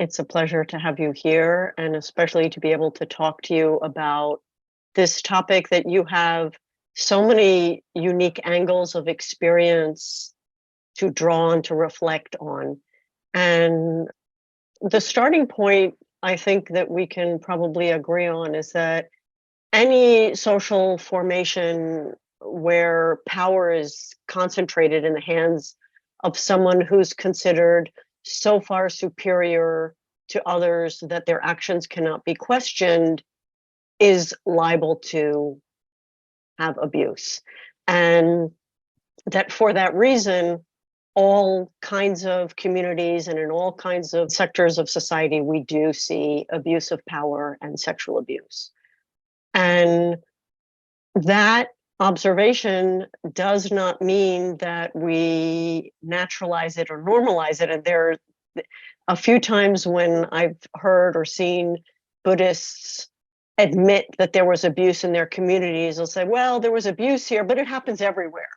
It's a pleasure to have you here, and especially to be able to talk to you about this topic that you have so many unique angles of experience to draw on, to reflect on. And the starting point, I think, that we can probably agree on is that any social formation where power is concentrated in the hands of someone who's considered so far superior to others that their actions cannot be questioned is liable to have abuse. And that for that reason, all kinds of communities and in all kinds of sectors of society, we do see abuse of power and sexual abuse. And that observation does not mean that we naturalize it or normalize it. And there are a few times when I've heard or seen Buddhists admit that there was abuse in their communities, they'll say, well, there was abuse here, but it happens everywhere.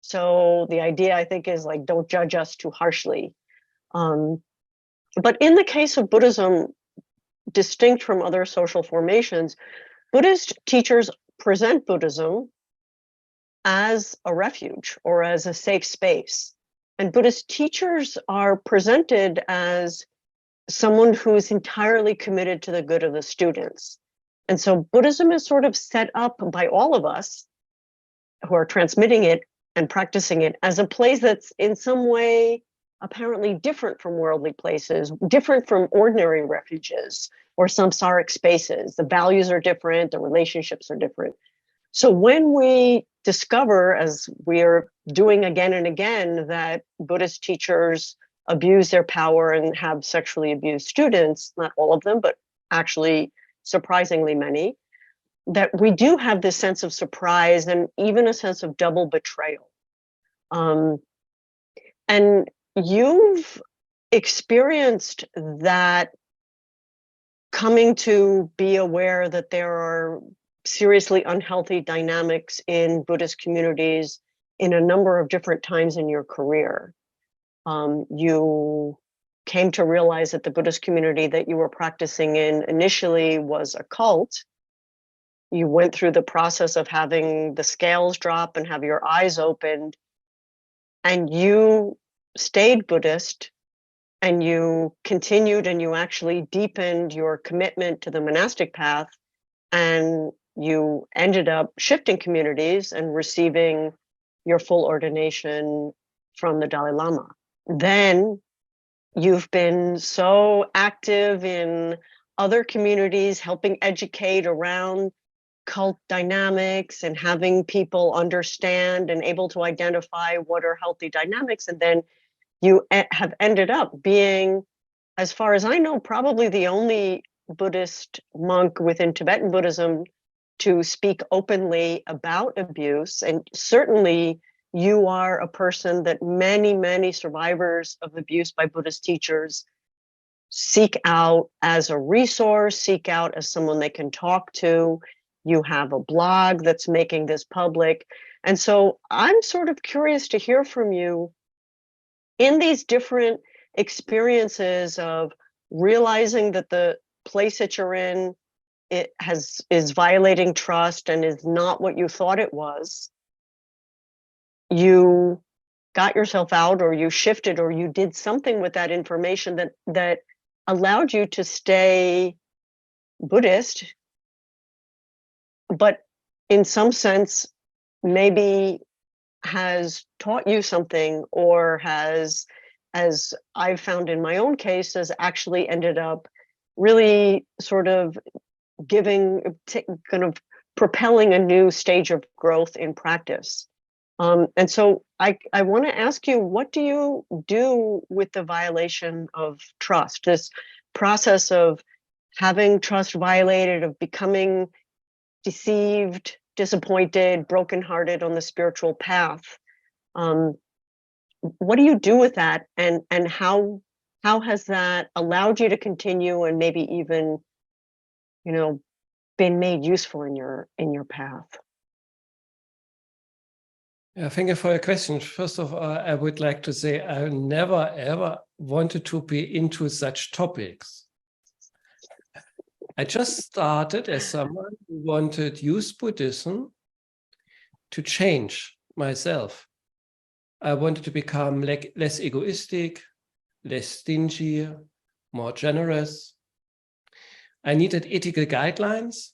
So the idea, I think, is like, don't judge us too harshly. But in the case of Buddhism, distinct from other social formations, Buddhist teachers present Buddhism as a refuge or as a safe space. And Buddhist teachers are presented as someone who is entirely committed to the good of the students. And so Buddhism is sort of set up by all of us who are transmitting it and practicing it as a place that's in some way apparently different from worldly places, different from ordinary refuges or samsaric spaces. The values are different, the relationships are different. So when we discover, as we are doing again and again, that Buddhist teachers abuse their power and have sexually abused students, not all of them, but actually surprisingly many, that we do have this sense of surprise and even a sense of double betrayal. And you've experienced that, coming to be aware that there are seriously unhealthy dynamics in Buddhist communities in a number of different times in your career. You came to realize that the Buddhist community that you were practicing in initially was a cult. You went through the process of having the scales drop and have your eyes opened, and you stayed Buddhist, and you continued and you actually deepened your commitment to the monastic path, and you ended up shifting communities and receiving your full ordination from the Dalai Lama. Then you've been so active in other communities, helping educate around cult dynamics and having people understand and able to identify what are healthy dynamics. And then you have ended up being, as far as I know, probably the only Buddhist monk within Tibetan Buddhism to speak openly about abuse. And certainly you are a person that many, many survivors of abuse by Buddhist teachers seek out as a resource, seek out as someone they can talk to. You have a blog that's making this public. And so I'm sort of curious to hear from you in these different experiences of realizing that the place that you're in is violating trust and is not what you thought it was. You got yourself out, or you shifted, or you did something with that information that allowed you to stay Buddhist, but in some sense maybe has taught you something, or has, as I've found in my own case, has actually ended up really sort of kind of propelling a new stage of growth in practice. And so I want to ask you, what do you do with the violation of trust, this process of having trust violated, of becoming deceived, disappointed, brokenhearted on the spiritual path? What do you do with that, and how has that allowed you to continue and maybe even, been made useful in your path? Yeah, thank you for your question. First of all, I would like to say I never, ever wanted to be into such topics. I just started as someone who wanted to use Buddhism to change myself. I wanted to become less egoistic, less stingy, more generous. I needed ethical guidelines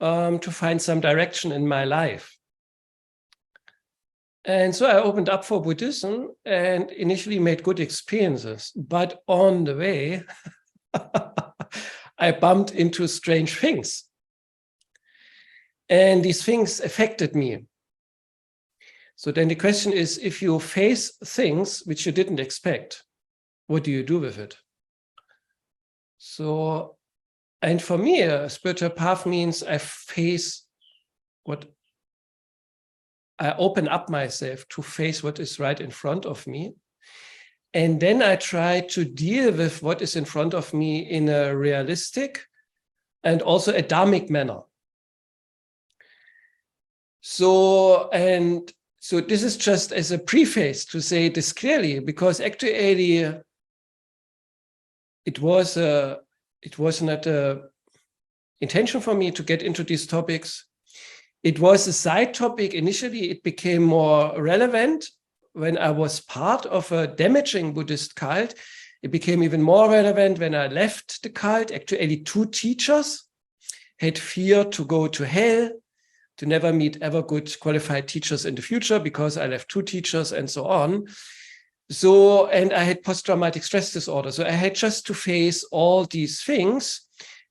to find some direction in my life. And so I opened up for Buddhism and initially made good experiences. But on the way, I bumped into strange things. And these things affected me. So then the question is, if you face things which you didn't expect, what do you do with it? So, and for me, a spiritual path means I open up myself to face what is right in front of me. And then I try to deal with what is in front of me in a realistic and also a dharmic manner. So this is just as a preface to say this clearly, because actually it was not an intention for me to get into these topics. It was a side topic. Initially, it became more relevant when I was part of a damaging Buddhist cult. It became even more relevant when I left the cult. Actually, 2 teachers had fear to go to hell, to never meet ever good qualified teachers in the future because I left 2 teachers and so on. So, and I had post-traumatic stress disorder. So I had just to face all these things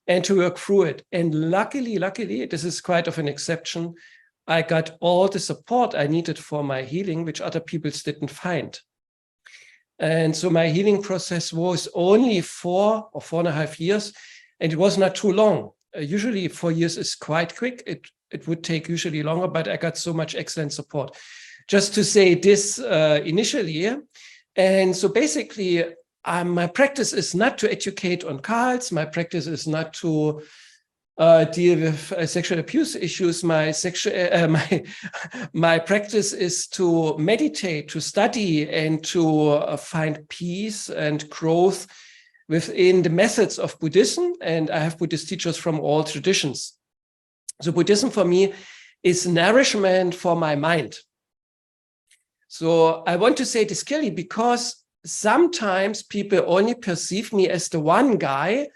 and to work through it. And luckily, this is quite of an exception, I got all the support I needed for my healing, which other people didn't find. And so my healing process was only 4 or 4.5 years, and it was not too long. Usually 4 years is quite quick. It would take usually longer, but I got so much excellent support. Just to say this initially. And so basically, my practice is not to educate on cults. My practice is not to deal with sexual abuse issues. My practice is to meditate, to study, and to find peace and growth within the methods of Buddhism. And I have Buddhist teachers from all traditions. So Buddhism for me is nourishment for my mind. So I want to say this clearly because sometimes people only perceive me as the one guy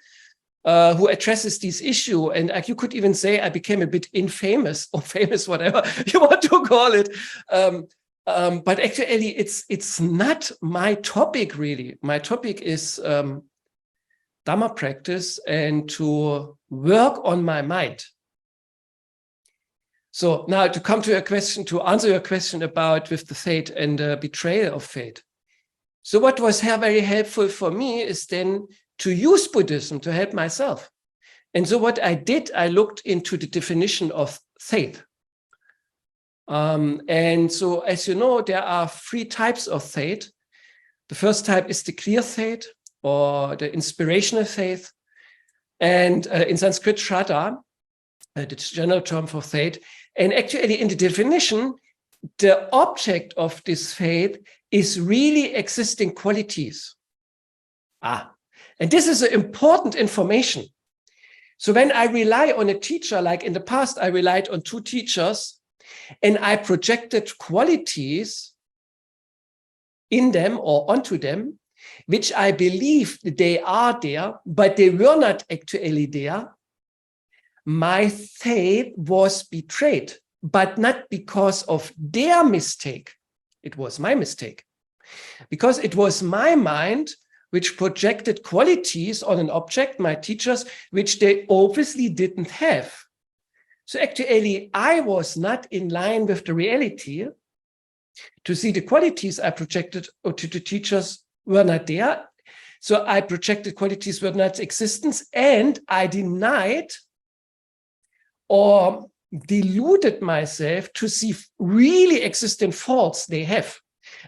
who addresses this issue. And you could even say I became a bit infamous or famous, whatever you want to call it. But actually, it's not my topic, really. My topic is Dhamma practice and to work on my mind. So now to come to your question, to answer your question about with the fate and the betrayal of fate. So what was very helpful for me is then to use Buddhism to help myself. And so what I did, I looked into the definition of faith. And so as you know, there are 3 types of faith. The first type is the clear faith or the inspirational faith. And in Sanskrit, Shraddha, the general term for faith. And actually in the definition, the object of this faith is really existing qualities. And this is important information. So when I rely on a teacher, like in the past, I relied on 2 teachers and I projected qualities in them or onto them, which I believed they are there, but they were not actually there. My faith was betrayed, but not because of their mistake. It was my mistake. Because it was my mind which projected qualities on an object, my teachers, which they obviously didn't have. So actually, I was not in line with the reality to see the qualities I projected to the teachers were not there. So I projected qualities were not existence, and I denied or deluded myself to see really existing faults they have.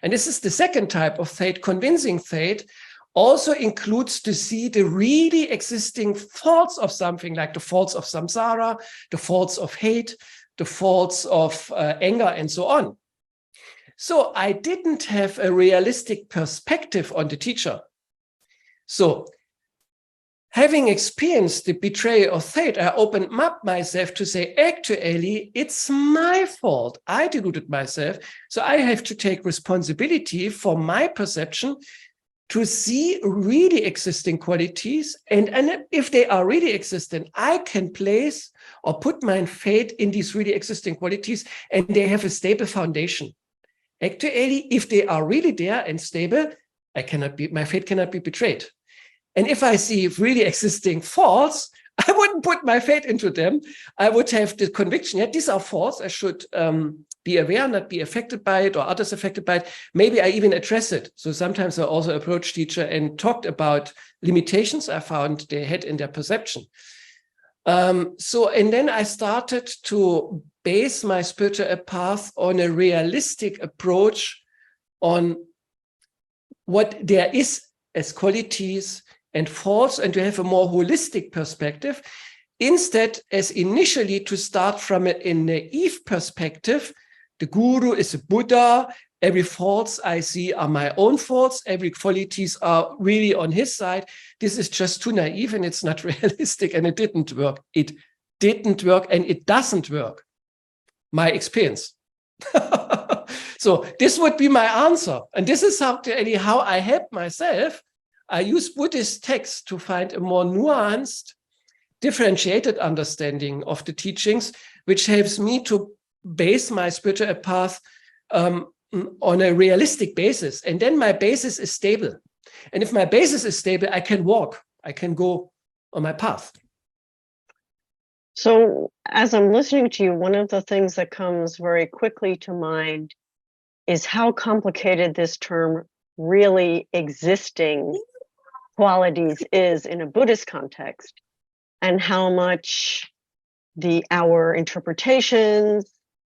And this is the second type of faith. Convincing faith also includes to see the really existing faults of something, like the faults of samsara, the faults of hate, the faults of anger, and so on. So I didn't have a realistic perspective on the teacher. So having experienced the betrayal of faith, I opened up myself to say, actually, it's my fault. I deluded myself. So I have to take responsibility for my perception to see really existing qualities. And if they are really existent, I can place or put my faith in these really existing qualities, and they have a stable foundation. Actually, if they are really there and stable, my faith cannot be betrayed. And if I see really existing faults, I wouldn't put my faith into them. I would have the conviction, yeah, these are faults. I should be aware, not be affected by it or others affected by it. Maybe I even address it. So sometimes I also approach teacher and talked about limitations I found they had in their perception. And then I started to base my spiritual path on a realistic approach on what there is as qualities and faults, and to have a more holistic perspective, instead as initially to start from a naive perspective. The guru is a Buddha. Every faults I see are my own faults. Every qualities are really on his side. This is just too naive and it's not realistic, and it didn't work. It didn't work and it doesn't work. My experience. So this would be my answer. And this is how I help myself. I use Buddhist texts to find a more nuanced, differentiated understanding of the teachings, which helps me to base my spiritual path on a realistic basis. And then my basis is stable. And if my basis is stable, I can walk, I can go on my path. So as I'm listening to you, one of the things that comes very quickly to mind is how complicated this term really existing qualities is in a Buddhist context, and how much our interpretations,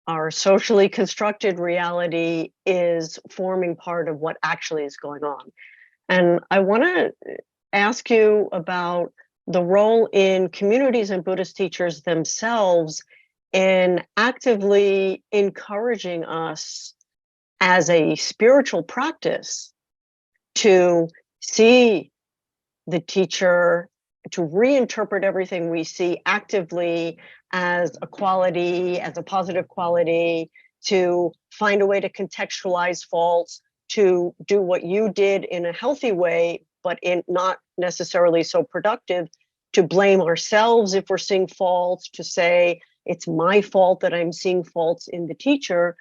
our socially constructed reality is forming part of what actually is going on. And I want to ask you about the role in communities and Buddhist teachers themselves in actively encouraging us as a spiritual practice to see the teacher, to reinterpret everything we see actively as a quality, as a positive quality, to find a way to contextualize faults, to do what you did in a healthy way, but in not necessarily so productive, to blame ourselves if we're seeing faults, to say, it's my fault that I'm seeing faults in the teacher.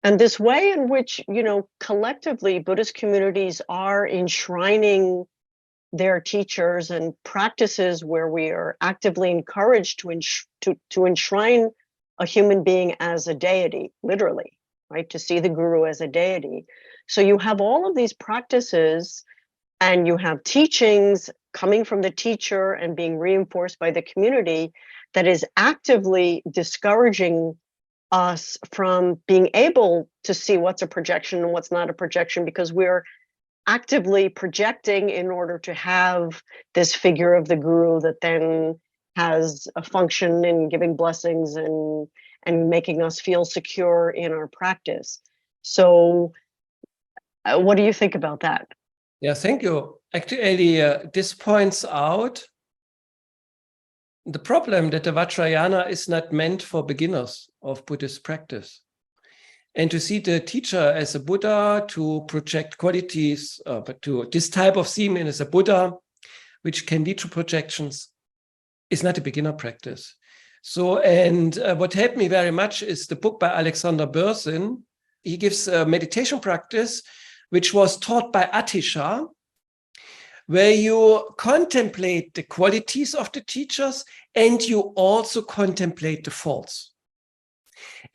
And this way in which, collectively Buddhist communities are enshrining their teachers and practices where we are actively encouraged to enshrine a human being as a deity, literally, right? To see the guru as a deity. So you have all of these practices, and you have teachings coming from the teacher and being reinforced by the community that is actively discouraging us from being able to see what's a projection and what's not a projection, because we're actively projecting in order to have this figure of the guru that then has a function in giving blessings and making us feel secure in our practice. So what do you think about that? Yeah, thank you. Actually, this points out the problem that the Vajrayana is not meant for beginners of Buddhist practice. And to see the teacher as a Buddha, to project qualities, but to this type of seeing as a Buddha, which can lead to projections, is not a beginner practice. So, and what helped me very much is the book by Alexander Berzin. He gives a meditation practice, which was taught by Atisha, where you contemplate the qualities of the teachers and you also contemplate the faults.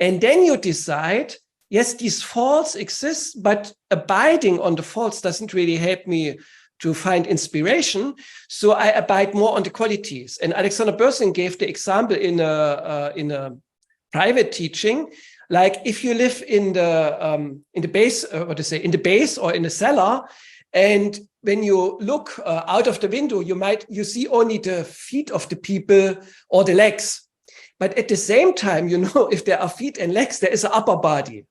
And then you decide, yes, these faults exist, but abiding on the faults doesn't really help me to find inspiration. So I abide more on the qualities. And Alexander Berzin gave the example in a private teaching, like if you live in the base, in the base or in the cellar, and when you look out of the window, you see only the feet of the people or the legs. But at the same time, if there are feet and legs, there is an upper body.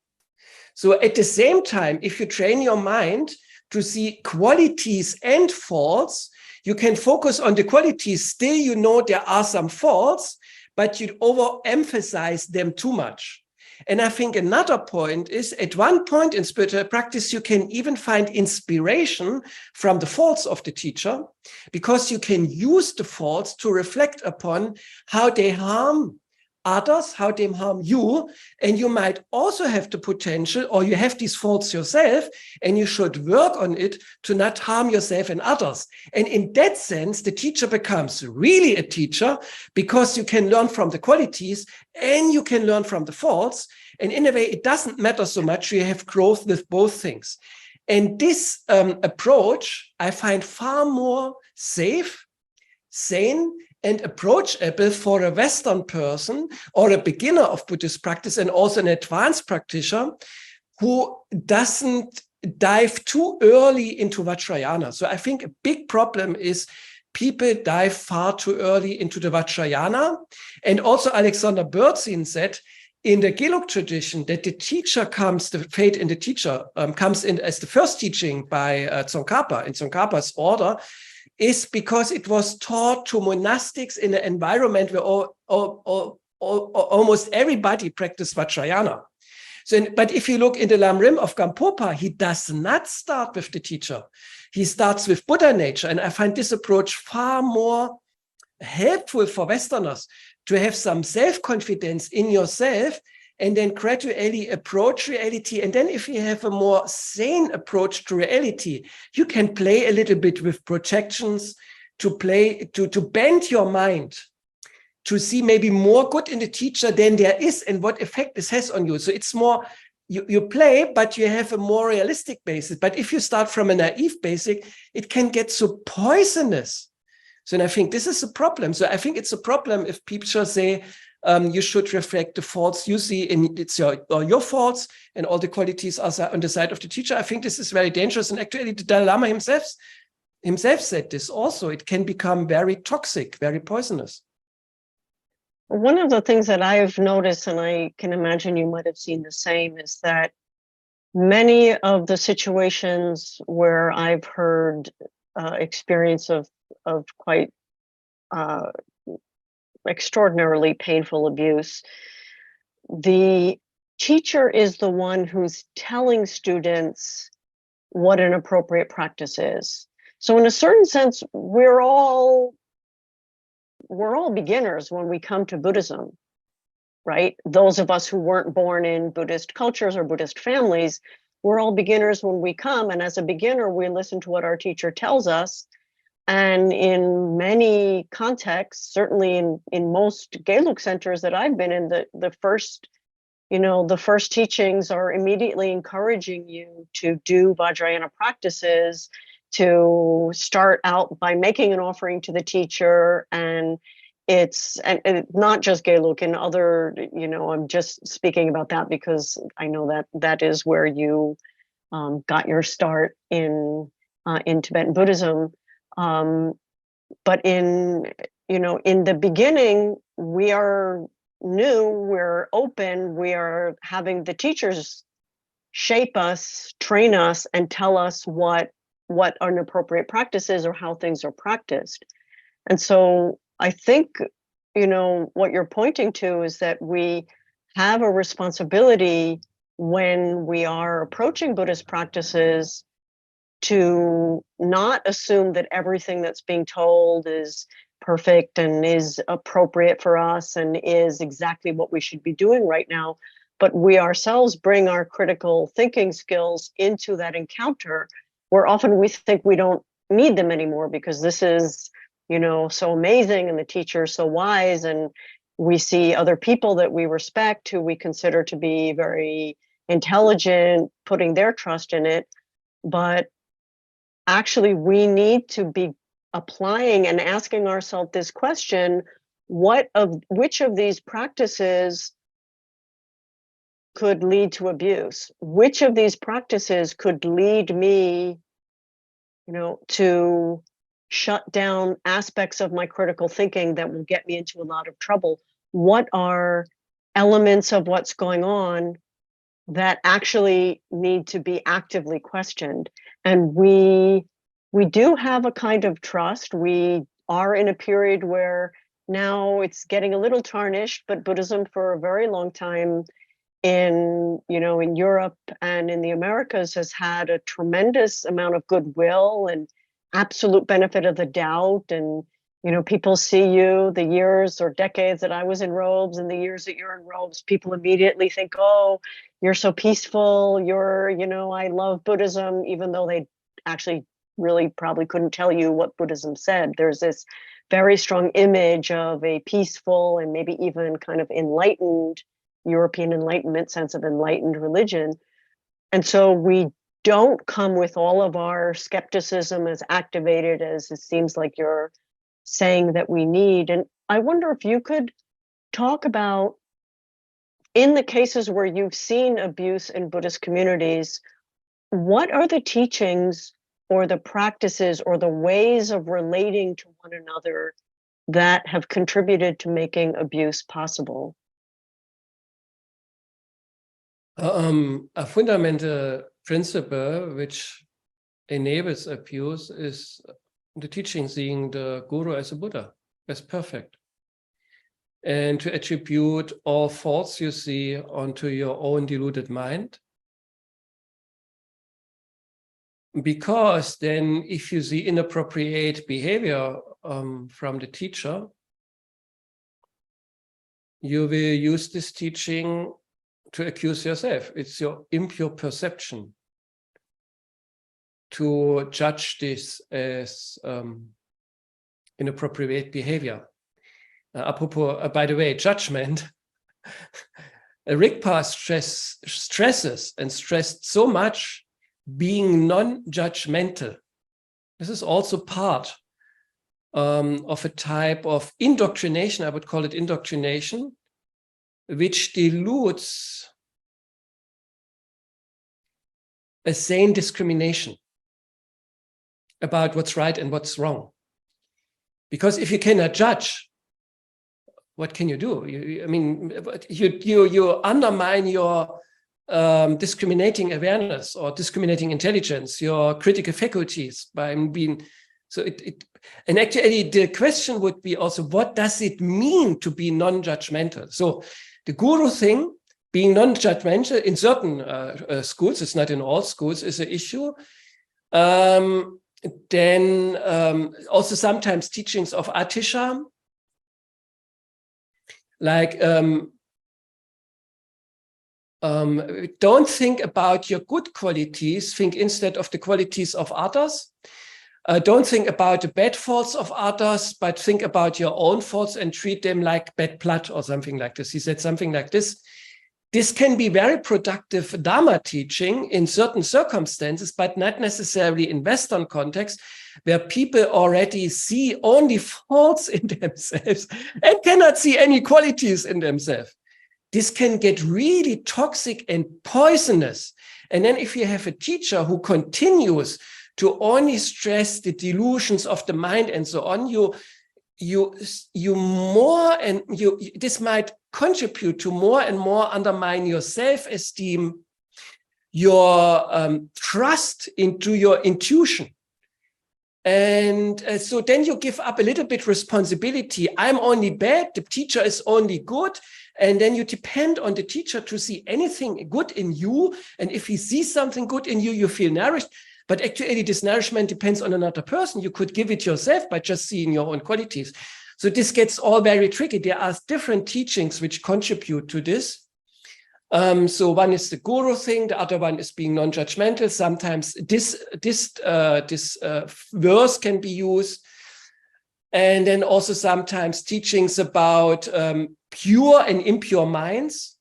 So at the same time, if you train your mind to see qualities and faults, you can focus on the qualities. Still, you know there are some faults, but you overemphasize them too much. And I think another point is, at one point in spiritual practice, you can even find inspiration from the faults of the teacher, because you can use the faults to reflect upon how they harm others, how they harm you. And you might also have the potential, or you have these faults yourself, and you should work on it to not harm yourself and others. And in that sense, the teacher becomes really a teacher, because you can learn from the qualities and you can learn from the faults. And in a way, it doesn't matter so much. You have growth with both things. And this approach, I find far more safe, sane, and approachable for a Western person or a beginner of Buddhist practice, and also an advanced practitioner who doesn't dive too early into Vajrayana. So I think a big problem is people dive far too early into the Vajrayana. And also Alexander Berzin said in the Gelug tradition that the teacher comes, the faith in the teacher comes in as the first teaching by Tsongkhapa, in Tsongkhapa's order, is because it was taught to monastics in an environment where almost everybody practiced Vajrayana. So, but if you look in the Lamrim of Gampopa, he does not start with the teacher. He starts with Buddha nature. And I find this approach far more helpful for Westerners, to have some self-confidence in yourself and then gradually approach reality. And then if you have a more sane approach to reality, you can play a little bit with projections, to bend your mind, to see maybe more good in the teacher than there is and what effect this has on you. So it's more, you play, but you have a more realistic basis. But if you start from a naive basic, it can get so poisonous. So and I think this is a problem. So I think it's a problem if people say, you should reflect the faults you see, and it's your faults, and all the qualities are on the side of the teacher. I think this is very dangerous. And actually, the Dalai Lama himself said this also. It can become very toxic, very poisonous. One of the things that I've noticed, and I can imagine you might have seen the same, is that many of the situations where I've heard experience of quite extraordinarily painful abuse, the teacher is the one who's telling students what an appropriate practice is. So in a certain sense, we're all beginners when we come to Buddhism, right? Those of us who weren't born in Buddhist cultures or Buddhist families, we're all beginners when we come. And as a beginner, we listen to what our teacher tells us. And in many contexts, certainly in most Gelug centers that I've been in, the first teachings are immediately encouraging you to do Vajrayana practices, to start out by making an offering to the teacher. And it's not just Gelug, and other, I'm just speaking about that because I know that is where you got your start in Tibetan Buddhism. But in the beginning, we are new, we're open, we are having the teachers shape us, train us, and tell us what an appropriate practice is or how things are practiced. And so I think, what you're pointing to is that we have a responsibility when we are approaching Buddhist practices to not assume that everything that's being told is perfect and is appropriate for us and is exactly what we should be doing right now, but we ourselves bring our critical thinking skills into that encounter, where often we think we don't need them anymore because this is, so amazing and the teacher is so wise, and we see other people that we respect who we consider to be very intelligent, putting their trust in it. But actually, we need to be applying and asking ourselves this question: which of these practices could lead to abuse? Which of these practices could lead me, to shut down aspects of my critical thinking that will get me into a lot of trouble? What are elements of what's going on that actually need to be actively questioned. And we do have a kind of trust. We are in a period where now it's getting a little tarnished, but Buddhism for a very long time in Europe and in the Americas has had a tremendous amount of goodwill and absolute benefit of the doubt. And people see you, the years or decades that I was in robes and the years that you're in robes, people immediately think, oh, you're so peaceful, I love Buddhism, even though they actually really probably couldn't tell you what Buddhism said. There's this very strong image of a peaceful and maybe even kind of enlightened European Enlightenment sense of enlightened religion. And so we don't come with all of our skepticism as activated as it seems like you're saying that we need. And I wonder if you could talk about, in the cases where you've seen abuse in Buddhist communities, what are the teachings or the practices or the ways of relating to one another that have contributed to making abuse possible? A fundamental principle which enables abuse is the teaching seeing the guru as a Buddha, as perfect. And to attribute all faults you see onto your own deluded mind. Because then if you see inappropriate behavior from the teacher, you will use this teaching to accuse yourself. It's your impure perception to judge this as inappropriate behavior. Apropos, by the way, judgment, Rigpa stresses and stressed so much being non-judgmental. This is also part of a type of indoctrination, I would call it indoctrination, which dilutes a sane discrimination about what's right and what's wrong. Because if you cannot judge, what can you do? You undermine your discriminating awareness or discriminating intelligence, your critical faculties by being. So and actually the question would be also, what does it mean to be non-judgmental? So the guru thing, being non-judgmental in certain schools, it's not in all schools, is an issue. Then also sometimes teachings of Atisha, like don't think about your good qualities, think instead of the qualities of others. Don't think about the bad faults of others, but think about your own faults and treat them like bad blood or something like this. He said something like this. This can be very productive Dharma teaching in certain circumstances, but not necessarily in Western context, where people already see only faults in themselves and cannot see any qualities in themselves. This can get really toxic and poisonous. And then if you have a teacher who continues to only stress the delusions of the mind and so on, this might contribute to more and more undermine your self-esteem, your trust into your intuition. And so then you give up a little bit responsibility. I'm only bad, the teacher is only good. And then you depend on the teacher to see anything good in you. And if he sees something good in you, you feel nourished. But actually this nourishment depends on another person. You could give it yourself by just seeing your own qualities. So this gets all very tricky. There are different teachings which contribute to this. So one is the guru thing. The other one is being non-judgmental. Sometimes this verse can be used. And then also sometimes teachings about pure and impure minds.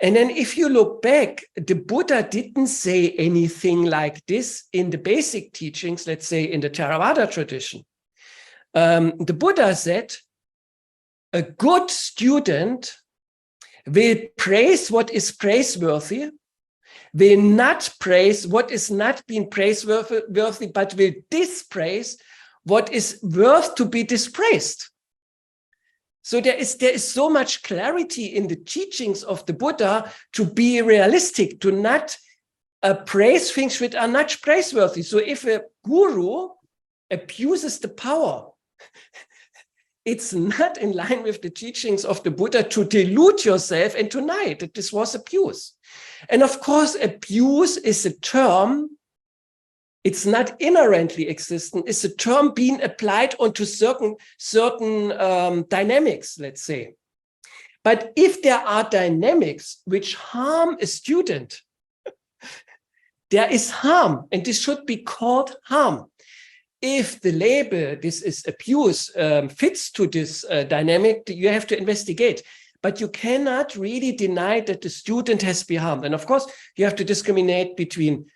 And then if you look back, the Buddha didn't say anything like this in the basic teachings, let's say in the Theravada tradition. The Buddha said, a good student will praise what is praiseworthy, will not praise what is not being praiseworthy, but will dispraise what is worth to be dispraised. So there is so much clarity in the teachings of the Buddha to be realistic, to not praise things which are not praiseworthy. So if a guru abuses the power, it's not in line with the teachings of the Buddha to delude yourself and to deny that this was abuse. And of course, abuse is a term, it's not inherently existent, it's a term being applied onto certain dynamics, let's say. But if there are dynamics which harm a student, there is harm, and this should be called harm. If the label, this is abuse, fits to this dynamic, you have to investigate. But you cannot really deny that the student has been harmed. And of course, you have to discriminate between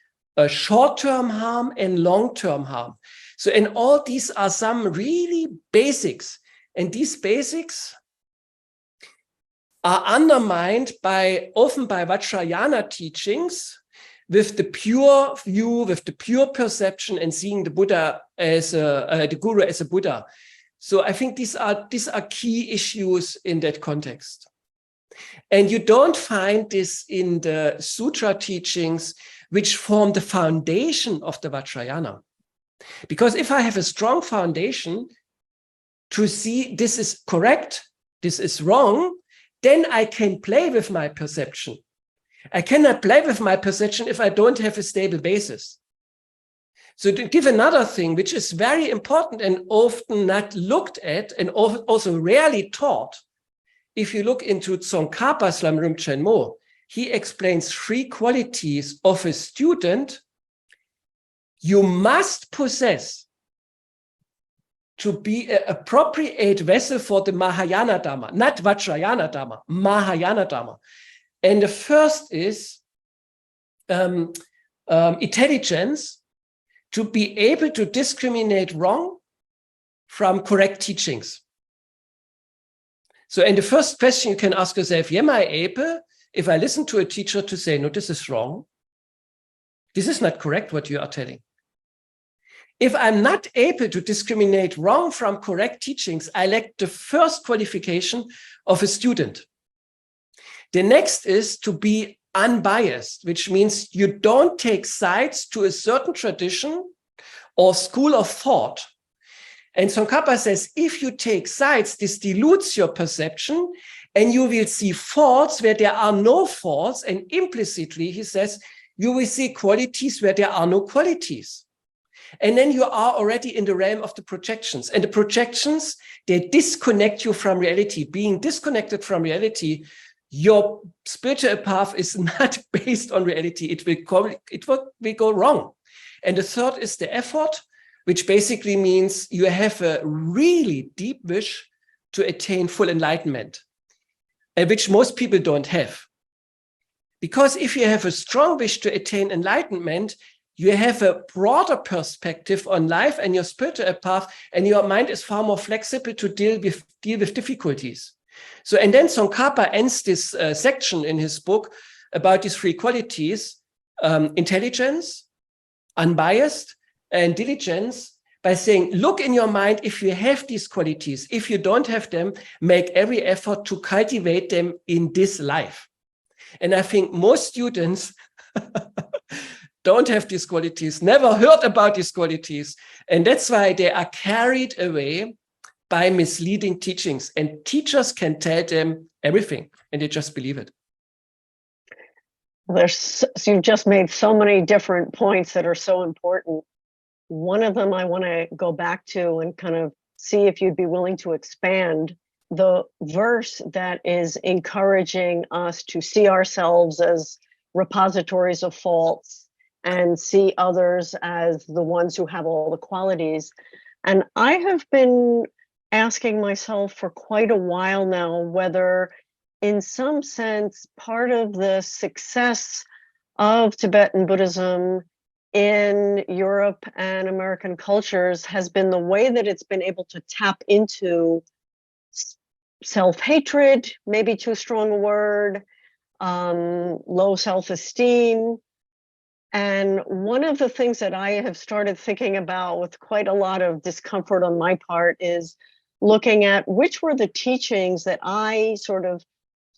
short-term harm and long-term harm. So, and all these are some really basics. And these basics are undermined often by Vajrayana teachings, with the pure view, with the pure perception, and seeing the Buddha as the Guru as a Buddha. So I think these are key issues in that context. And you don't find this in the sutra teachings, which form the foundation of the Vajrayana. Because if I have a strong foundation to see this is correct, this is wrong, then I can play with my perception. I cannot play with my perception if I don't have a stable basis. So to give another thing, which is very important and often not looked at and also rarely taught, if you look into Tsongkhapa Slam Rinpoche Mo, he explains 3 qualities of a student you must possess to be an appropriate vessel for the Mahayana Dharma, not Vajrayana Dharma, Mahayana Dharma. And the first is intelligence, to be able to discriminate wrong from correct teachings. So, and the first question you can ask yourself, am I able, if I listen to a teacher, to say, no, this is wrong. This is not correct what you are telling. If I'm not able to discriminate wrong from correct teachings, I lack the first qualification of a student. The next is to be unbiased, which means you don't take sides to a certain tradition or school of thought. And Tsongkhapa says, if you take sides, this dilutes your perception and you will see faults where there are no faults. And implicitly, he says, you will see qualities where there are no qualities. And then you are already in the realm of the projections. And the projections, they disconnect you from reality. Being disconnected from reality, your spiritual path is not based on reality. It will go wrong. And the third is the effort, which basically means you have a really deep wish to attain full enlightenment, which most people don't have. Because if you have a strong wish to attain enlightenment, you have a broader perspective on life and your spiritual path, and your mind is far more flexible to deal with difficulties. So, and then Tsongkhapa ends this section in his book about these 3 qualities, intelligence, unbiased, and diligence, by saying, look in your mind if you have these qualities. If you don't have them, make every effort to cultivate them in this life. And I think most students don't have these qualities, never heard about these qualities. And that's why they are carried away by misleading teachings. And teachers can tell them everything, and they just believe it. So you've just made so many different points that are so important. One of them I want to go back to and kind of see if you'd be willing to expand the verse that is encouraging us to see ourselves as repositories of faults and see others as the ones who have all the qualities. And I have been asking myself for quite a while now whether, in some sense, part of the success of Tibetan Buddhism in Europe and American cultures has been the way that it's been able to tap into self-hatred, maybe too strong a word, low self-esteem. And one of the things that I have started thinking about with quite a lot of discomfort on my part is looking at which were the teachings that I sort of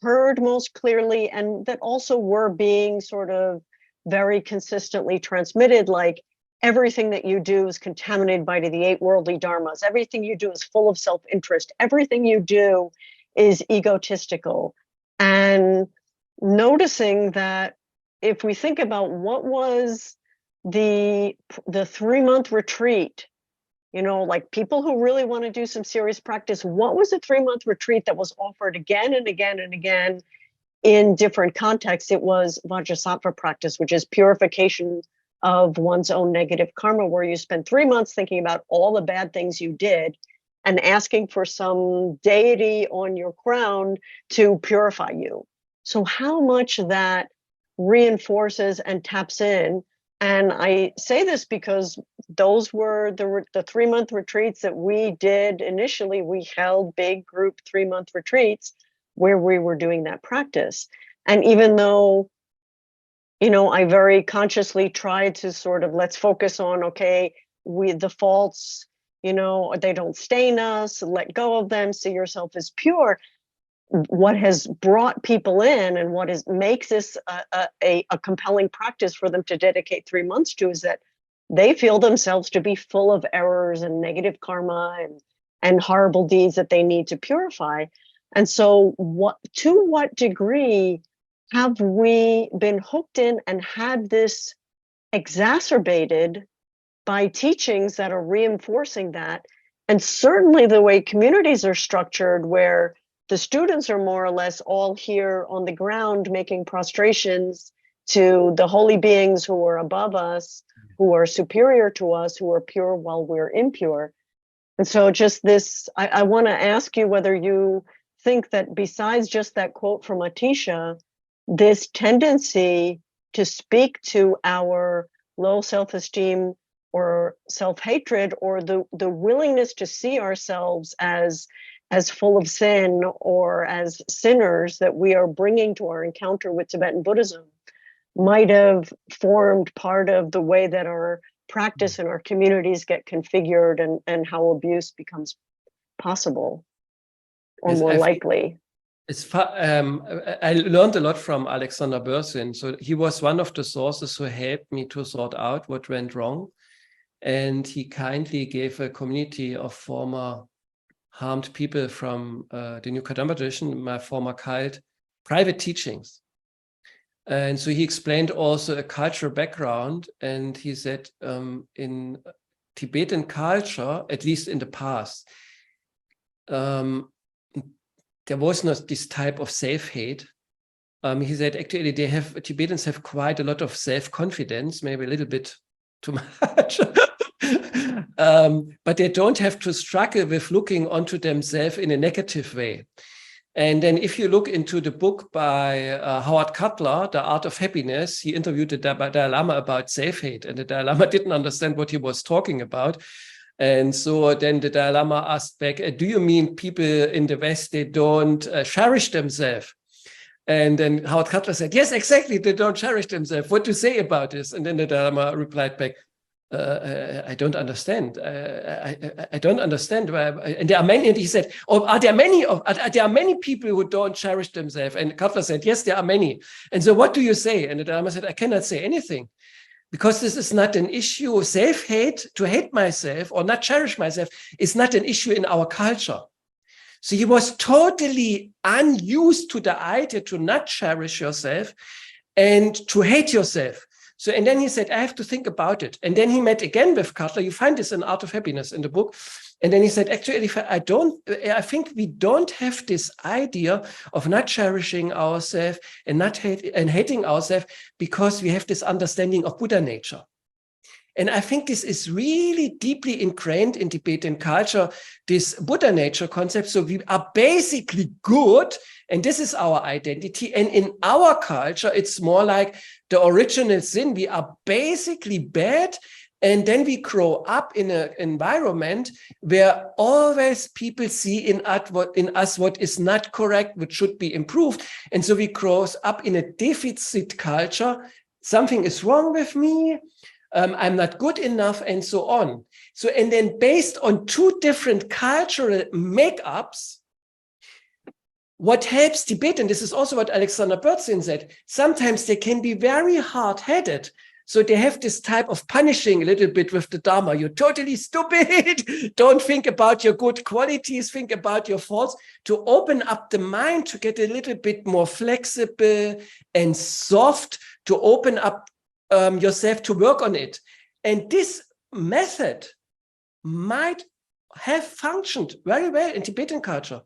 heard most clearly and that also were being sort of very consistently transmitted, like everything that you do is contaminated by the 8 worldly dharmas. Everything you do is full of self-interest. Everything you do is egotistical. And noticing that if we think about what was the 3-month retreat, you know, like people who really want to do some serious practice, what was a 3-month retreat that was offered again and again and again in different contexts? It was Vajrasattva practice, which is purification of one's own negative karma, where you spend 3 months thinking about all the bad things you did and asking for some deity on your crown to purify you. So how much that reinforces and taps in. And I say this because those were the 3-month retreats that we did initially. We held big group 3-month retreats where we were doing that practice. And even though, you know, I very consciously tried to sort of, let's focus on, okay, the faults, you know, they don't stain us, let go of them, see yourself as pure. What has brought people in and what makes this a compelling practice for them to dedicate 3 months to is that they feel themselves to be full of errors and negative karma and horrible deeds that they need to purify. And so to what degree have we been hooked in and had this exacerbated by teachings that are reinforcing that? And certainly the way communities are structured, where the students are more or less all here on the ground making prostrations to the holy beings who are above us, who are superior to us, who are pure while we're impure. And so just this, I want to ask you whether you think that besides just that quote from Atisha, this tendency to speak to our low self-esteem or self-hatred, or the willingness to see ourselves as full of sin or as sinners that we are bringing to our encounter with Tibetan Buddhism, might have formed part of the way that our practice and our communities get configured and how abuse becomes possible or more likely. I learned a lot from Alexander Berzin. So he was one of the sources who helped me to sort out what went wrong. And he kindly gave a community of former harmed people from the New Kadamba tradition, my former cult, private teachings. And so he explained also a cultural background. And he said in Tibetan culture, at least in the past, there was not this type of self-hate. He said actually Tibetans have quite a lot of self-confidence, maybe a little bit too much. But they don't have to struggle with looking onto themselves in a negative way. And then if you look into the book by Howard Cutler, The Art of Happiness, he interviewed the Dalai Lama about self-hate, and the Dalai Lama didn't understand what he was talking about. And so then the Dalai Lama asked back, do you mean people in the West, they don't cherish themselves? And then Howard Cutler said, yes, exactly, they don't cherish themselves. What do you say about this? And then the Dalai Lama replied back, I don't understand. I don't understand. And there are many. And he said, "Oh, are there many people who don't cherish themselves?" And Cutler said, "Yes, there are many." And so, what do you say? And the Dalai Lama said, "I cannot say anything, because this is not an issue. Self-hate, to hate myself or not cherish myself, is not an issue in our culture." So he was totally unused to the idea to not cherish yourself and to hate yourself. So, and then he said, I have to think about it. And then he met again with Cutler. You find this in Art of Happiness in the book. And then he said, actually, I think we don't have this idea of not cherishing ourselves and hating ourselves, because we have this understanding of Buddha nature. And I think this is really deeply ingrained in Tibetan culture, this Buddha nature concept. So we are basically good, and this is our identity. And in our culture, it's more like the original sin. We are basically bad. And then we grow up in an environment where always people see in us what is not correct, what should be improved. And so we grow up in a deficit culture. Something is wrong with me. I'm not good enough, and so on. So, and then based on two different cultural makeups, what helps Tibet, and this is also what Alexander Berzin said, sometimes they can be very hard-headed. So they have this type of punishing a little bit with the Dharma. You're totally stupid. Don't think about your good qualities. Think about your faults, to open up the mind, to get a little bit more flexible and soft, to open up yourself to work on it. And this method might have functioned very well in Tibetan culture.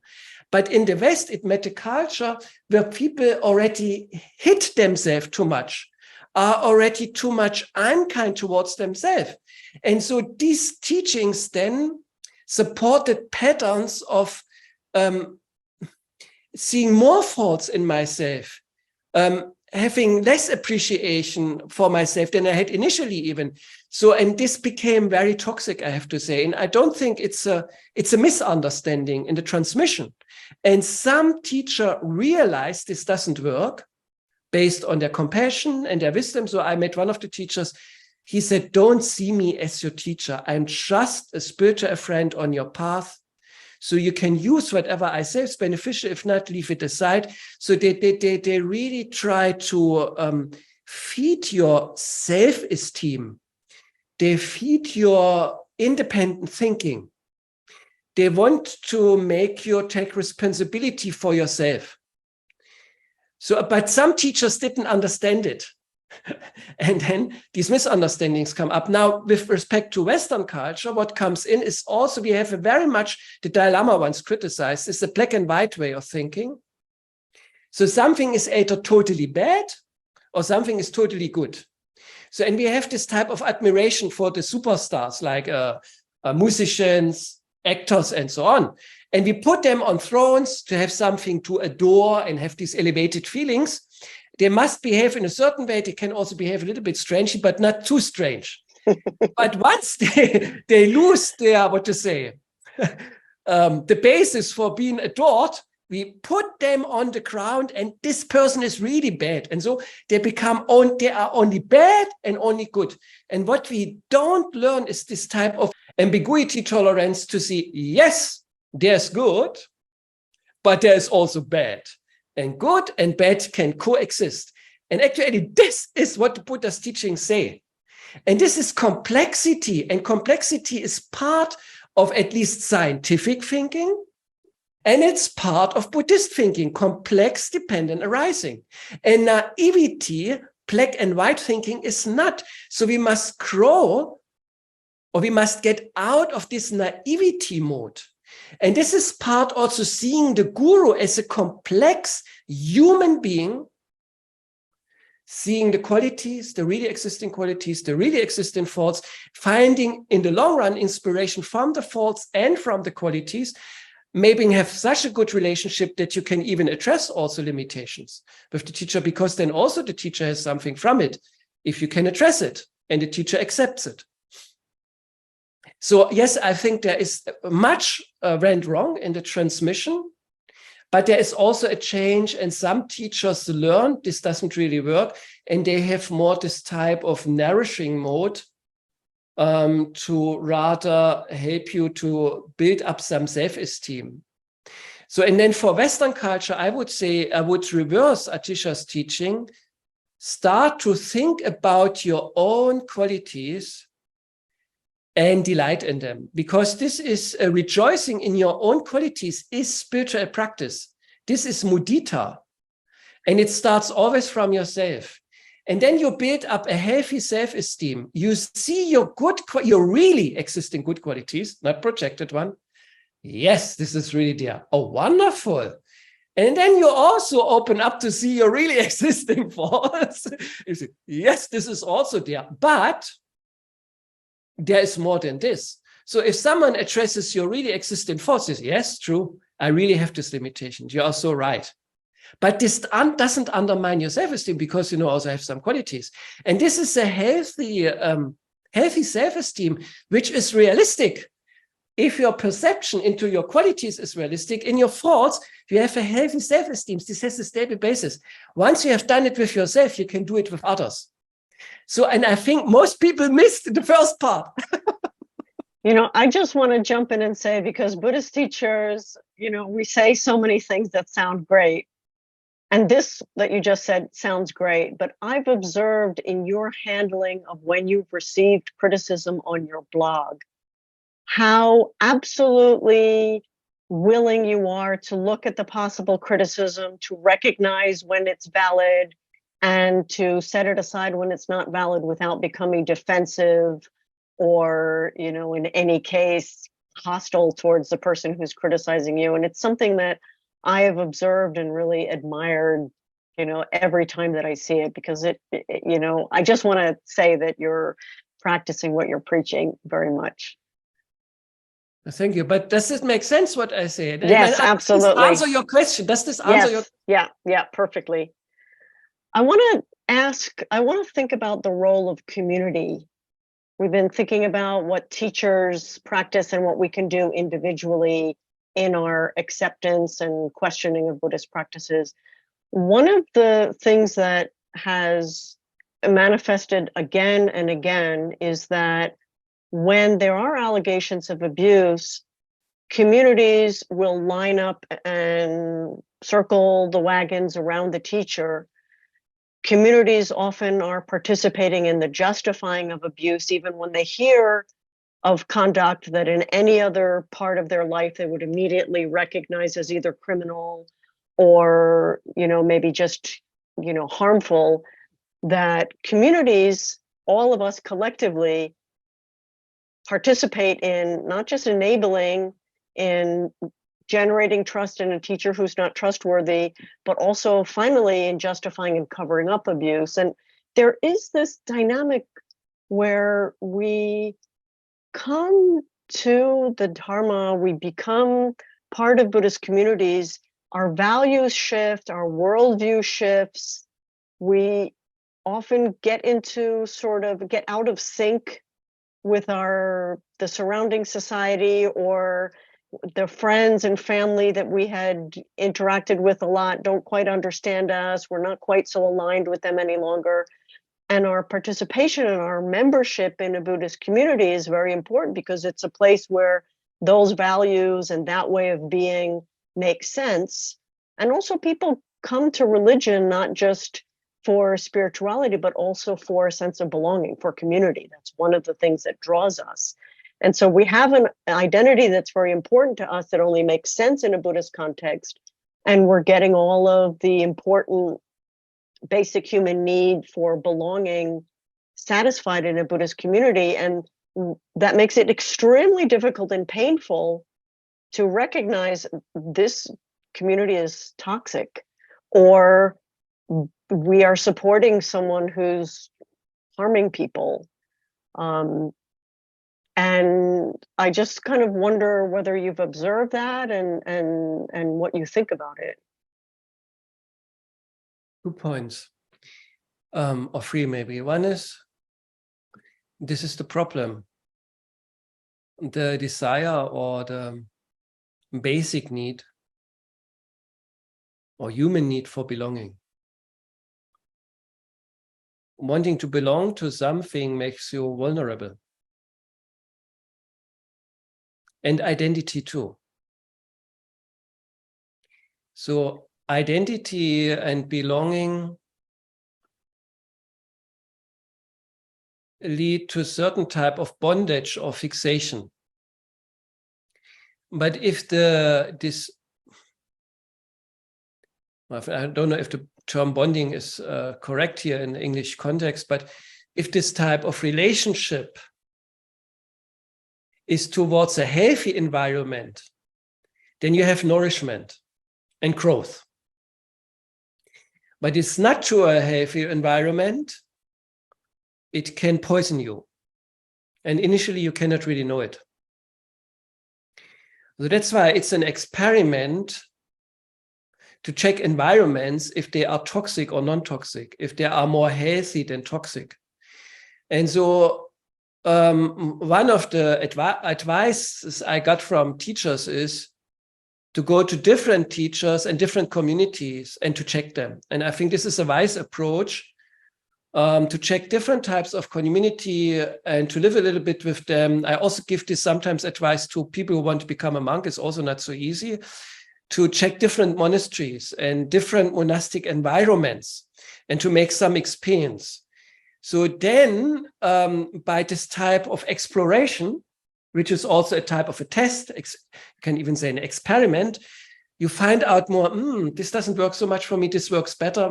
But in the West, it met a culture where people already hit themselves too much, are already too much unkind towards themselves. And so these teachings then supported patterns of seeing more faults in myself, having less appreciation for myself than I had initially even. So, and this became very toxic, I have to say. And I don't think it's a misunderstanding in the transmission. And some teacher realized this doesn't work based on their compassion and their wisdom. So I met one of the teachers. He said, don't see me as your teacher. I'm just a spiritual friend on your path. So you can use whatever I say is beneficial. If not, leave it aside. So they really try to feed your self-esteem. They feed your independent thinking. They want to make you take responsibility for yourself. So, but some teachers didn't understand it. And then these misunderstandings come up. Now, with respect to Western culture, what comes in is also, we have a very much, the Dalai Lama once criticized, is the black and white way of thinking. So something is either totally bad or something is totally good. So, and we have this type of admiration for the superstars, like musicians, actors, and so on. And we put them on thrones to have something to adore and have these elevated feelings. They must behave in a certain way. They can also behave a little bit strangely, but not too strange. But once they lose their, what to say, the basis for being adored, we put them on the ground, and this person is really bad. And so they they are only bad and only good. And what we don't learn is this type of ambiguity tolerance to see, yes, there's good, but there's also bad. And good and bad can coexist. And actually, this is what the Buddha's teachings say. And this is complexity. And complexity is part of at least scientific thinking. And it's part of Buddhist thinking, complex dependent arising. And naivety, black and white thinking, is not. So we must grow, or we must get out of this naivety mode. And this is part also seeing the guru as a complex human being, seeing the qualities, the really existing qualities, the really existing faults, finding in the long run inspiration from the faults and from the qualities, maybe have such a good relationship that you can even address also limitations with the teacher, because then also the teacher has something from it if you can address it and the teacher accepts it. So yes, I think there is much went wrong in the transmission, but there is also a change, and some teachers learn this doesn't really work, and they have more this type of nourishing mode to rather help you to build up some self-esteem. So, and then for Western culture, I would say I would reverse Atisha's teaching, start to think about your own qualities and delight in them, because this is rejoicing in your own qualities is spiritual practice. This is mudita, and it starts always from yourself. And then you build up a healthy self-esteem. You see your really existing good qualities, not projected one. Yes, this is really there. Oh, wonderful. And then you also open up to see your really existing faults. You say, yes, this is also there. But there is more than this. So if someone addresses your really existing faults, says, yes, true, I really have this limitation. You are so right. But this doesn't undermine your self-esteem, because you also have some qualities. And this is a healthy self-esteem, which is realistic. If your perception into your qualities is realistic, in your faults, you have a healthy self-esteem. This has a stable basis. Once you have done it with yourself, you can do it with others. So, and I think most people missed the first part. I just want to jump in and say, because Buddhist teachers, we say so many things that sound great. And this that you just said sounds great, but I've observed in your handling of when you've received criticism on your blog, how absolutely willing you are to look at the possible criticism, to recognize when it's valid, and to set it aside when it's not valid without becoming defensive or, in any case, hostile towards the person who's criticizing you. And it's something that I have observed and really admired, every time that I see it, because I just want to say that you're practicing what you're preaching very much. Thank you. But does this make sense what I said? Yes, absolutely. Does this answer your question? Does this answer your? Yeah, perfectly. I want to think about the role of community. We've been thinking about what teachers practice and what we can do individually in our acceptance and questioning of Buddhist practices. One of the things that has manifested again and again is that when there are allegations of abuse, communities will line up and circle the wagons around the teacher. Communities often are participating in the justifying of abuse, even when they hear of conduct that in any other part of their life they would immediately recognize as either criminal or, maybe just, harmful. That communities, all of us collectively, participate in not just enabling, in generating trust in a teacher who's not trustworthy, but also finally in justifying and covering up abuse. And there is this dynamic where we come to the Dharma, we become part of Buddhist communities, our values shift, our worldview shifts, we often get out of sync with the surrounding society, or the friends and family that we had interacted with a lot don't quite understand us. We're not quite so aligned with them any longer. And our participation and our membership in a Buddhist community is very important, because it's a place where those values and that way of being make sense. And also people come to religion not just for spirituality, but also for a sense of belonging, for community. That's one of the things that draws us. And so we have an identity that's very important to us that only makes sense in a Buddhist context. And we're getting all of the important basic human need for belonging satisfied in a Buddhist community. And that makes it extremely difficult and painful to recognize this community is toxic, or we are supporting someone who's harming people. And I just kind of wonder whether you've observed that and what you think about it. 2 points, or 3 maybe. One is, this is the problem. The desire or the basic need or human need for belonging. Wanting to belong to something makes you vulnerable. And identity too. So identity and belonging lead to a certain type of bondage or fixation. But if I don't know if the term bonding is correct here in the English context, but if this type of relationship is towards a healthy environment, then you have nourishment and growth. But it's not to a healthy environment, it can poison you. And initially you cannot really know it. So that's why it's an experiment to check environments if they are toxic or non-toxic, if they are more healthy than toxic. And so one of the advices I got from teachers is to go to different teachers and different communities and to check them. And I think this is a wise approach to check different types of community and to live a little bit with them. I also give this sometimes advice to people who want to become a monk. It's also not so easy to check different monasteries and different monastic environments and to make some experience. So then by this type of exploration, which is also a type of a test, you can even say an experiment, you find out more, this doesn't work so much for me, this works better,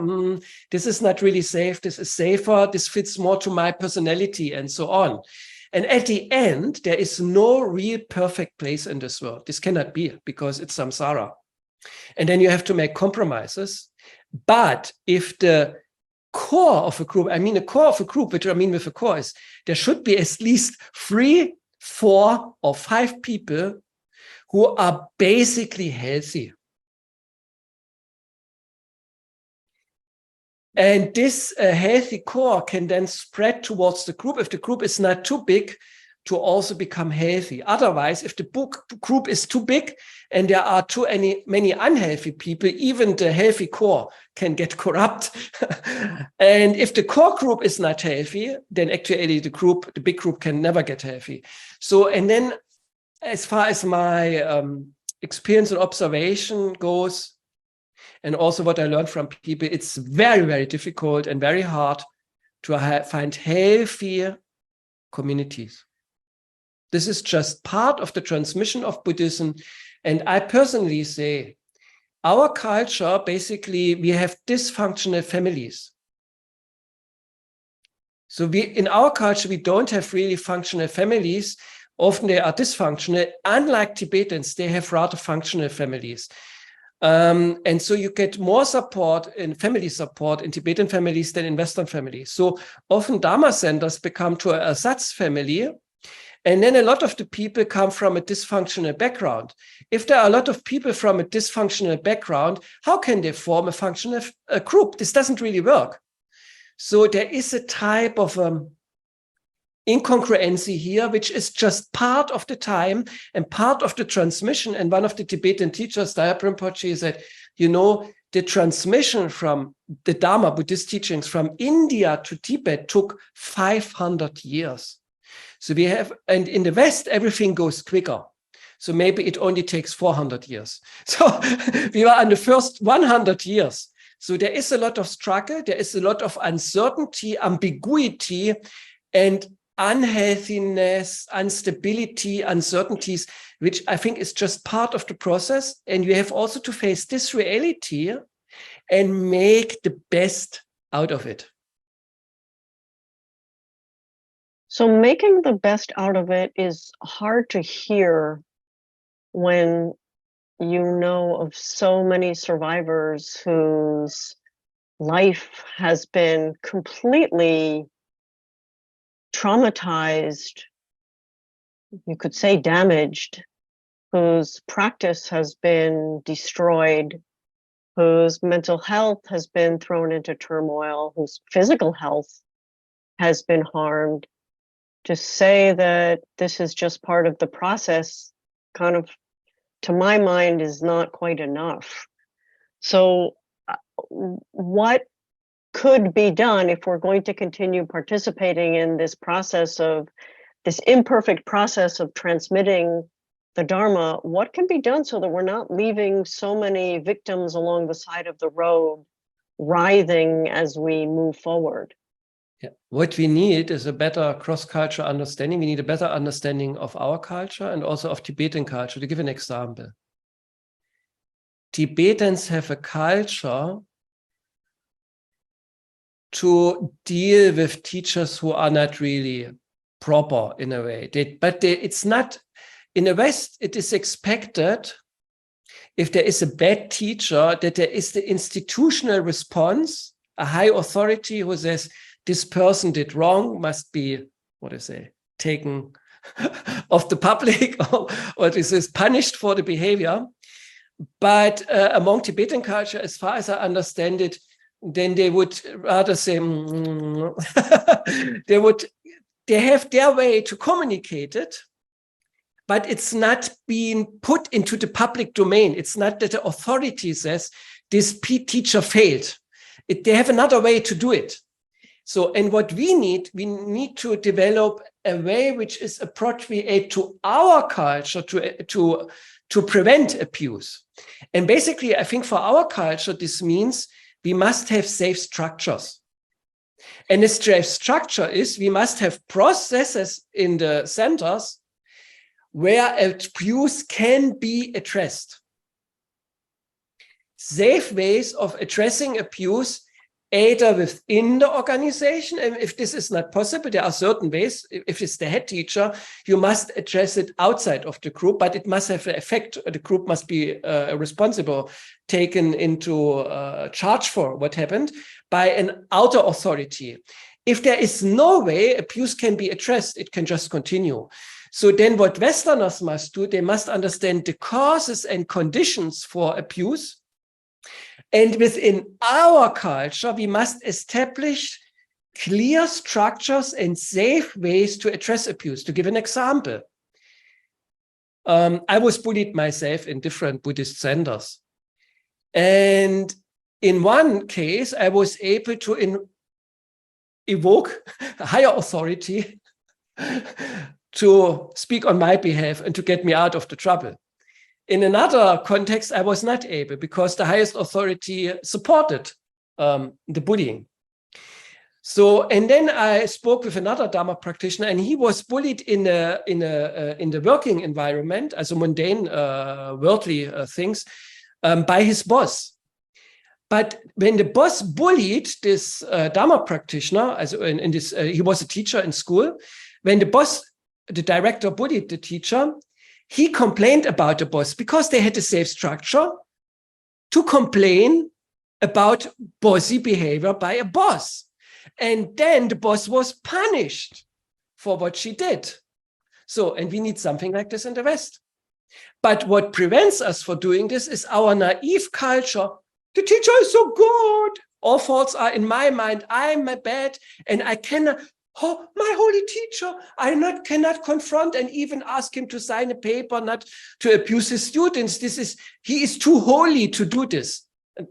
this is not really safe, this is safer, this fits more to my personality, and so on. And at the end, there is no real perfect place in this world. This cannot be, because it's samsara. And then you have to make compromises. But if the core of a group, the core of a group, which I mean with a core is, there should be at least 3, 4, or 5 people who are basically healthy. And this healthy core can then spread towards the group, if the group is not too big, to also become healthy. Otherwise, if the group is too big and there are too many unhealthy people, even the healthy core can get corrupt. And if the core group is not healthy, then actually the big group can never get healthy. So, and then as far as my experience and observation goes, and also what I learned from people, it's very, very difficult and very hard to find healthy communities. This is just part of the transmission of Buddhism. And I personally say, our culture, basically, we have dysfunctional families. So in our culture, we don't have really functional families. Often they are dysfunctional. Unlike Tibetans, they have rather functional families. And so you get more support in family support in Tibetan families than in Western families. So often Dharma centers become to a Satz family. And then a lot of the people come from a dysfunctional background. If there are a lot of people from a dysfunctional background, how can they form a functional group? This doesn't really work. So there is a type of incongruency here, which is just part of the time and part of the transmission. And one of the Tibetan teachers, Daya Rinpoche, said, the transmission from the Dharma, Buddhist teachings from India to Tibet took 500 years. So we have, and in the West, everything goes quicker. So maybe it only takes 400 years. So we were on the first 100 years. So there is a lot of struggle. There is a lot of uncertainty, ambiguity, and unhealthiness, instability, uncertainties, which I think is just part of the process. And you have also to face this reality and make the best out of it. So making the best out of it is hard to hear when you know of so many survivors whose life has been completely traumatized, you could say damaged, whose practice has been destroyed, whose mental health has been thrown into turmoil, whose physical health has been harmed. To say that this is just part of the process, kind of, to my mind, is not quite enough. So what could be done if we're going to continue participating in this process of this imperfect process of transmitting the Dharma? What can be done so that we're not leaving so many victims along the side of the road writhing as we move forward? Yeah. What we need is a better cross-cultural understanding. We need a better understanding of our culture and also of Tibetan culture. To give an example, Tibetans have a culture to deal with teachers who are not really proper in a way. It's not, in the West, it is expected, if there is a bad teacher, that there is the institutional response, a high authority who says, this person did wrong, must be, taken of the public, or this is punished for the behavior. But among Tibetan culture, as far as I understand it, then they would rather say, they have their way to communicate it, but it's not being put into the public domain. It's not that the authority says this teacher failed. They have another way to do it. So, and what we need to develop a way which is appropriate to our culture to prevent abuse. And basically, I think for our culture, this means we must have safe structures. And a safe structure is we must have processes in the centers where abuse can be addressed. Safe ways of addressing abuse, either within the organization, and if this is not possible, there are certain ways. If it's the head teacher, you must address it outside of the group, but it must have an effect. The group must be responsible, taken into charge for what happened by an outer authority. If there is no way abuse can be addressed, it can just continue. So then what Westerners must do, they must understand the causes and conditions for abuse. And within our culture, we must establish clear structures and safe ways to address abuse. To give an example, I was bullied myself in different Buddhist centers. And in one case, I was able to evoke a higher authority to speak on my behalf and to get me out of the trouble. In another context, I was not able because the highest authority supported the bullying. So, and then I spoke with another Dharma practitioner, and he was bullied in the working environment, as a mundane, worldly things, by his boss. But when the boss bullied this Dharma practitioner, as in this, he was a teacher in school. When the director bullied the teacher, he complained about the boss because they had a safe structure to complain about bossy behavior by a boss. And then the boss was punished for what she did. So, and we need something like this in the West. But what prevents us from doing this is our naive culture. The teacher is so good. All faults are in my mind. I'm bad and I cannot. Oh, my holy teacher, I cannot confront and even ask him to sign a paper, not to abuse his students. He is too holy to do this.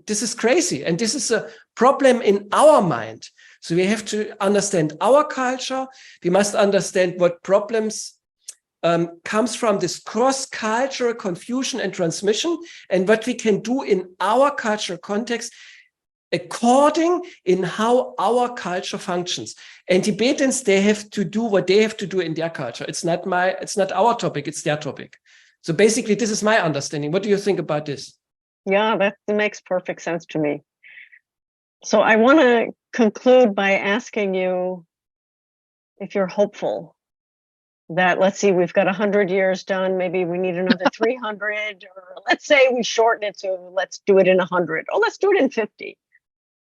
This is crazy. And this is a problem in our mind. So we have to understand our culture. We must understand what problems comes from this cross-cultural confusion and transmission, and what we can do in our cultural context according in how our culture functions. And Tibetans, they have to do what they have to do in their culture. It's not our topic, it's their topic. So basically, this is my understanding. What do you think about this? Yeah, that makes perfect sense to me. So I want to conclude by asking you if you're hopeful that, let's see, we've got 100 years done, maybe we need another 300, or let's say we shorten it to, let's do it in 100, or let's do it in 50.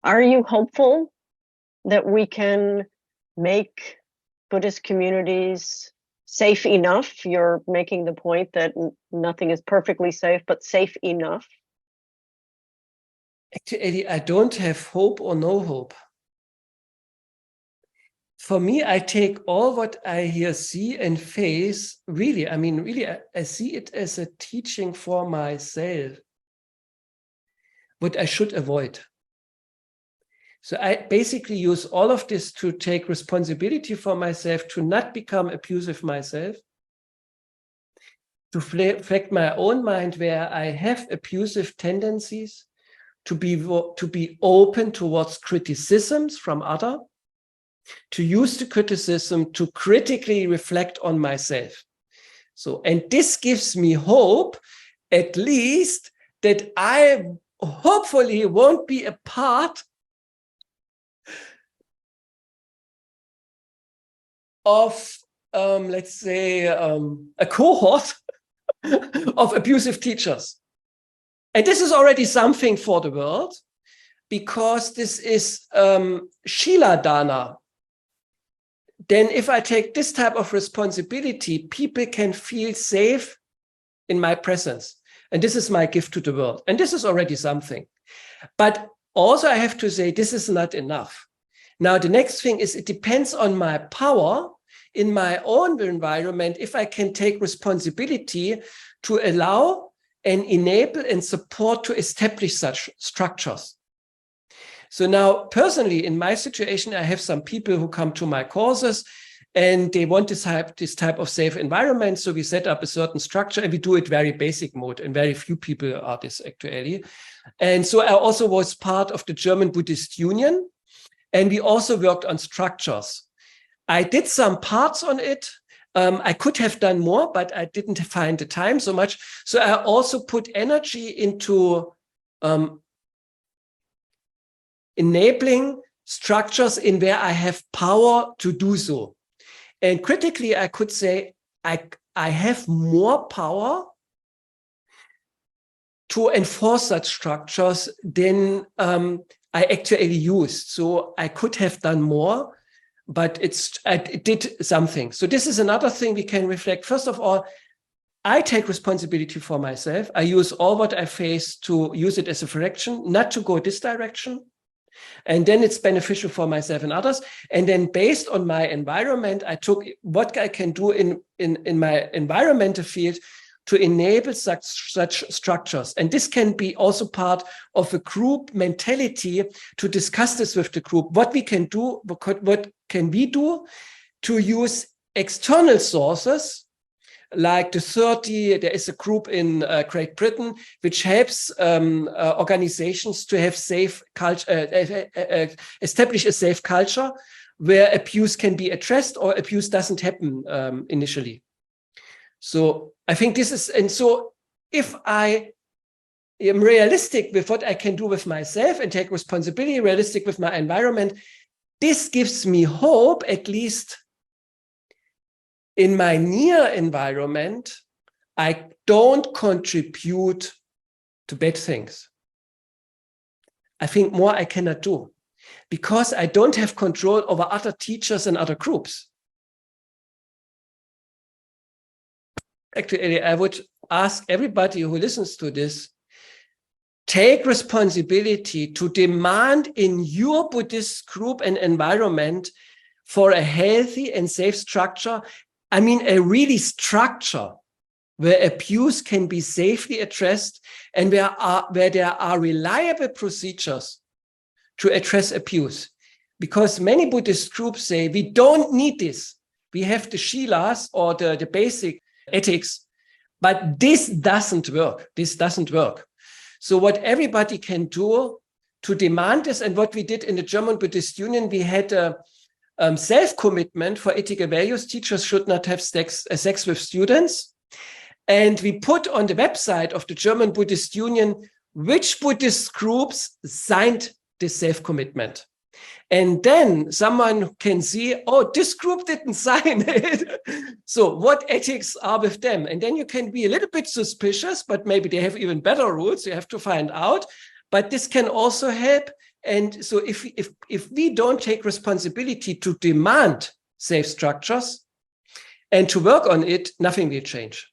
Are you hopeful that we can make Buddhist communities safe enough? You're making the point that nothing is perfectly safe, but safe enough. Actually, I don't have hope or no hope. For me, I take all what I here see and face, really, I see it as a teaching for myself, what I should avoid. So I basically use all of this to take responsibility for myself, to not become abusive myself, to reflect my own mind where I have abusive tendencies, to be open towards criticisms from others, to use the criticism to critically reflect on myself. So, and this gives me hope, at least, that I hopefully won't be a part of, let's say, a cohort of abusive teachers. And this is already something for the world, because this is Shila Dana. Then if I take this type of responsibility, people can feel safe in my presence. And this is my gift to the world. And this is already something. But also I have to say, this is not enough. Now, the next thing is, it depends on my power in my own environment, if I can take responsibility to allow and enable and support to establish such structures. So now, personally, in my situation, I have some people who come to my courses and they want this type of safe environment. So we set up a certain structure and we do it very basic mode, and very few people are this actually. And so I also was part of the German Buddhist Union, and we also worked on structures. I did some parts on it. I could have done more, but I didn't find the time so much. So I also put energy into enabling structures in where I have power to do so. And critically, I could say I have more power to enforce such structures than I actually used. So I could have done more, but it did something. So this is another thing we can reflect. First of all, I take responsibility for myself. I use all what I face to use it as a correction, not to go this direction. And then it's beneficial for myself and others. And then based on my environment, I took what I can do in my environmental field to enable such structures. And this can be also part of a group mentality to discuss this with the group. What we can do, what can we do to use external sources like the 30, there is a group in Great Britain which helps organizations to have safe culture, establish a safe culture where abuse can be addressed or abuse doesn't happen initially. So I think this is, and so if I am realistic with what I can do with myself and take responsibility, realistic with my environment, this gives me hope, at least in my near environment, I don't contribute to bad things. I think more I cannot do because I don't have control over other teachers and other groups. Actually, I would ask everybody who listens to this, take responsibility to demand in your Buddhist group and environment for a healthy and safe structure. I mean, a really structure where abuse can be safely addressed and where there are reliable procedures to address abuse. Because many Buddhist groups say, we don't need this. We have the shilas or the basic ethics, but this doesn't work. This doesn't work. So what everybody can do to demand this, and what we did in the German Buddhist Union, we had a self-commitment for ethical values. Teachers should not have sex with students. And we put on the website of the German Buddhist Union which Buddhist groups signed this self-commitment. And then someone can see, oh, this group didn't sign it. So what ethics are with them? And then you can be a little bit suspicious, but maybe they have even better rules. You have to find out. But this can also help. And so if we don't take responsibility to demand safe structures and to work on it, nothing will change.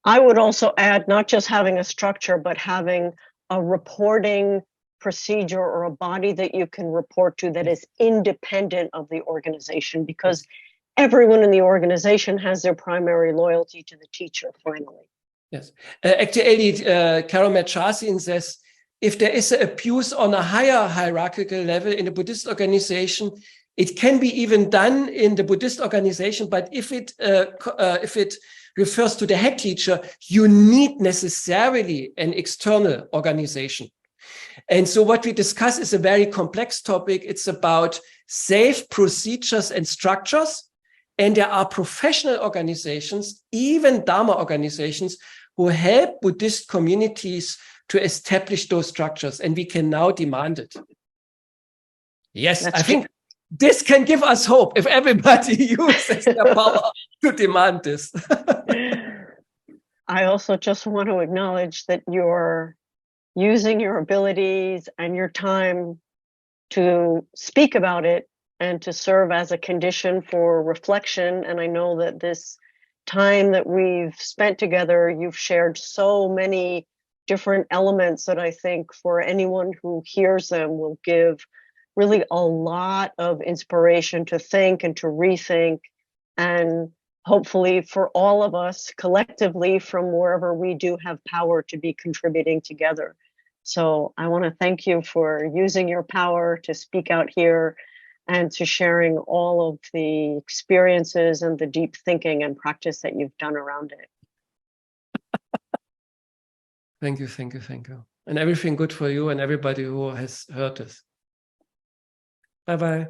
I would also add not just having a structure, but having a reporting procedure or a body that you can report to that is independent of the organization, because everyone in the organization has their primary loyalty to the teacher finally. Yes. Actually, Carol Metchasin says, if there is abuse on a higher hierarchical level in a Buddhist organization, it can be even done in the Buddhist organization, but if it refers to the head teacher, you need necessarily an external organization. And so what we discuss is a very complex topic. It's about safe procedures and structures. And there are professional organizations, even Dharma organizations, who help Buddhist communities to establish those structures. And we can now demand it. Yes, I think this can give us hope if everybody uses their power to demand this. I also just want to acknowledge that you're using your abilities and your time to speak about it and to serve as a condition for reflection. And I know that this time that we've spent together, you've shared so many different elements that I think for anyone who hears them will give really a lot of inspiration to think and to rethink, and hopefully for all of us collectively from wherever we do have power to be contributing together. So I want to thank you for using your power to speak out here and to sharing all of the experiences and the deep thinking and practice that you've done around it. Thank you, thank you, thank you. And everything good for you and everybody who has heard this. Bye-bye.